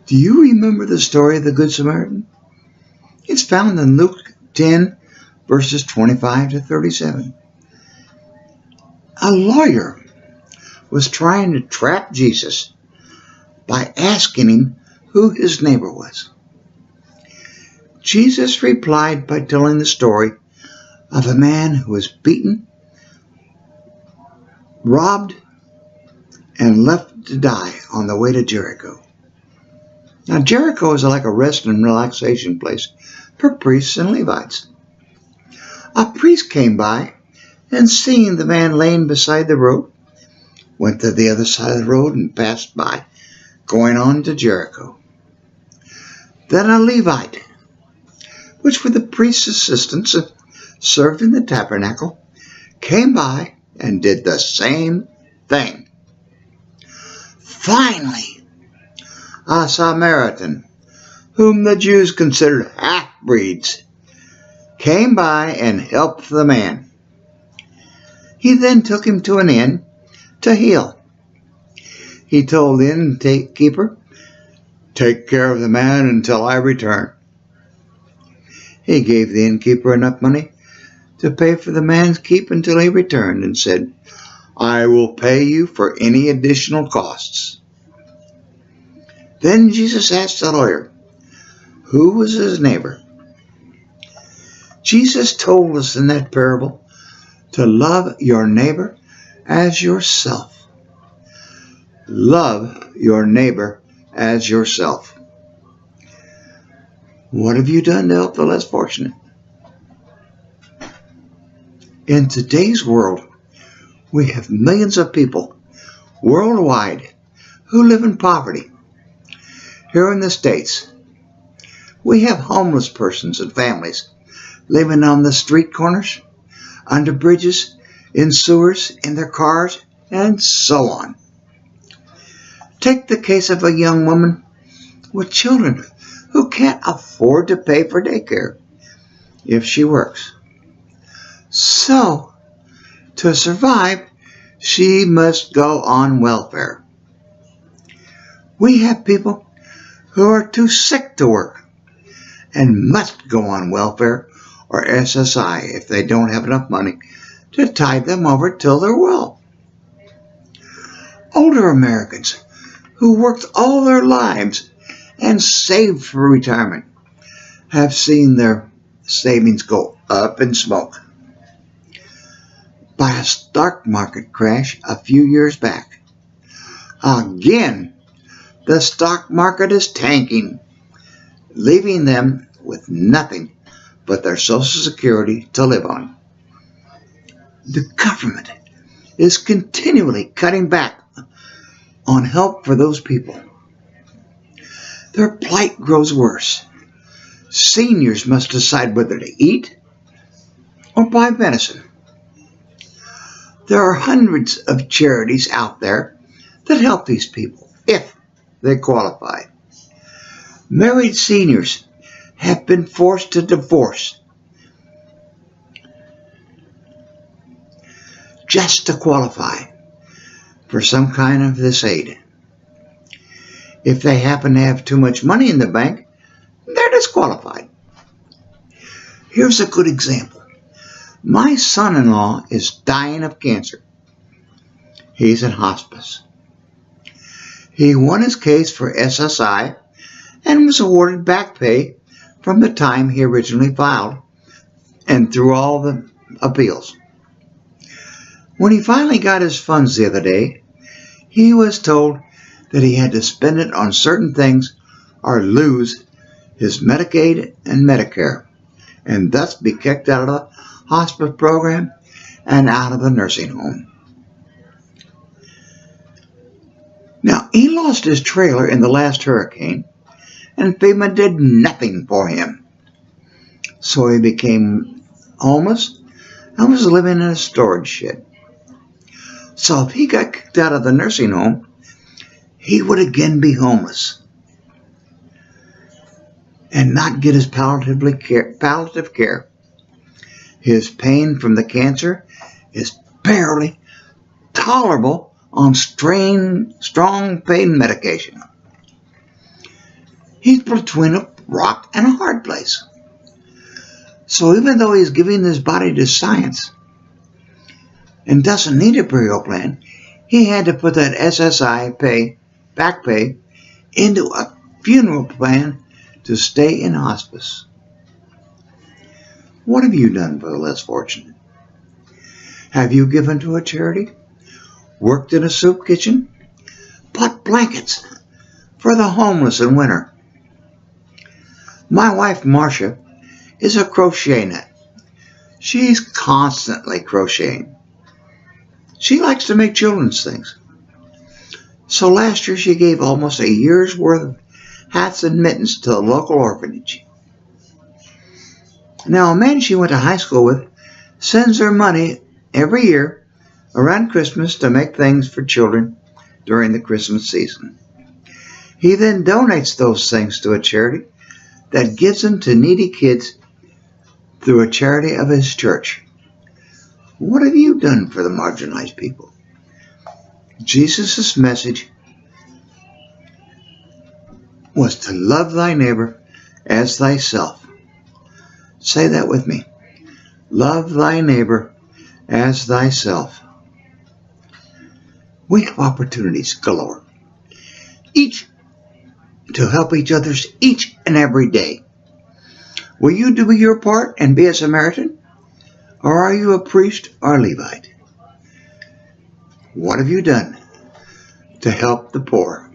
Do you remember the story of the Good Samaritan? It's found in Luke 10, verses 25 to 37. A lawyer was trying to trap Jesus by asking him who his neighbor was. Jesus replied by telling the story of a man who was beaten, robbed, and left to die on the way to Jericho. Now, Jericho is like a rest and relaxation place for priests and Levites. A priest came by and seeing the man laying beside the road, went to the other side of the road and passed by, going on to Jericho. Then a Levite, which were the priest's assistants and served in the tabernacle, came by and did the same thing. Finally, a Samaritan, whom the Jews considered half-breeds, came by and helped the man. He then took him to an inn to heal. He told the innkeeper, "Take care of the man until I return." He gave the innkeeper enough money to pay for the man's keep until he returned and said, "I will pay you for any additional costs." Then Jesus asked the lawyer, who was his neighbor? Jesus told us in that parable to love your neighbor as yourself. Love your neighbor as yourself. What have you done to help the less fortunate? In today's world, we have millions of people worldwide who live in poverty. Here in the States, we have homeless persons and families living on the street corners, under bridges, in sewers, in their cars, and so on. Take the case of a young woman with children who can't afford to pay for daycare if she works. So, to survive, she must go on welfare. We have people who are too sick to work and must go on welfare or SSI if they don't have enough money to tide them over till they're well. Older Americans who worked all their lives and saved for retirement have seen their savings go up in smoke. By a stock market crash a few years back, again, the stock market is tanking, leaving them with nothing but their Social Security to live on. The government is continually cutting back on help for those people. Their plight grows worse. Seniors must decide whether to eat or buy medicine. There are hundreds of charities out there that help these people if they qualify. Married seniors have been forced to divorce just to qualify for some kind of this aid. If they happen to have too much money in the bank, they're disqualified. Here's a good example. My son-in-law is dying of cancer. He's in hospice. He won his case for SSI and was awarded back pay from the time he originally filed and through all the appeals. When he finally got his funds the other day, he was told that he had to spend it on certain things or lose his Medicaid and Medicare, and thus be kicked out of the hospice program and out of the nursing home. Now, he lost his trailer in the last hurricane, and FEMA did nothing for him. So he became homeless and was living in a storage shed. So if he got kicked out of the nursing home, he would again be homeless and not get his palliative care. His pain from the cancer is barely tolerable on strong pain medication. He's between a rock and a hard place. So even though he's giving his body to science and doesn't need a burial plan, he had to put that SSI back pay, into a funeral plan to stay in hospice. What have you done for the less fortunate? Have you given to a charity? Worked in a soup kitchen? Bought blankets for the homeless in winter? My wife, Marcia, is a crochet nut. She's constantly crocheting. She likes to make children's things. So last year she gave almost a year's worth of hats and mittens to the local orphanage. Now, a man she went to high school with sends her money every year around Christmas to make things for children during the Christmas season. He then donates those things to a charity that gives them to needy kids through a charity of his church. What have you done for the marginalized people? Jesus' message was to love thy neighbor as thyself. Say that with me. Love thy neighbor as thyself. We have opportunities galore, each to help each other each and every day. Will you do your part and be a Samaritan? Or are you a priest or Levite? What have you done to help the poor?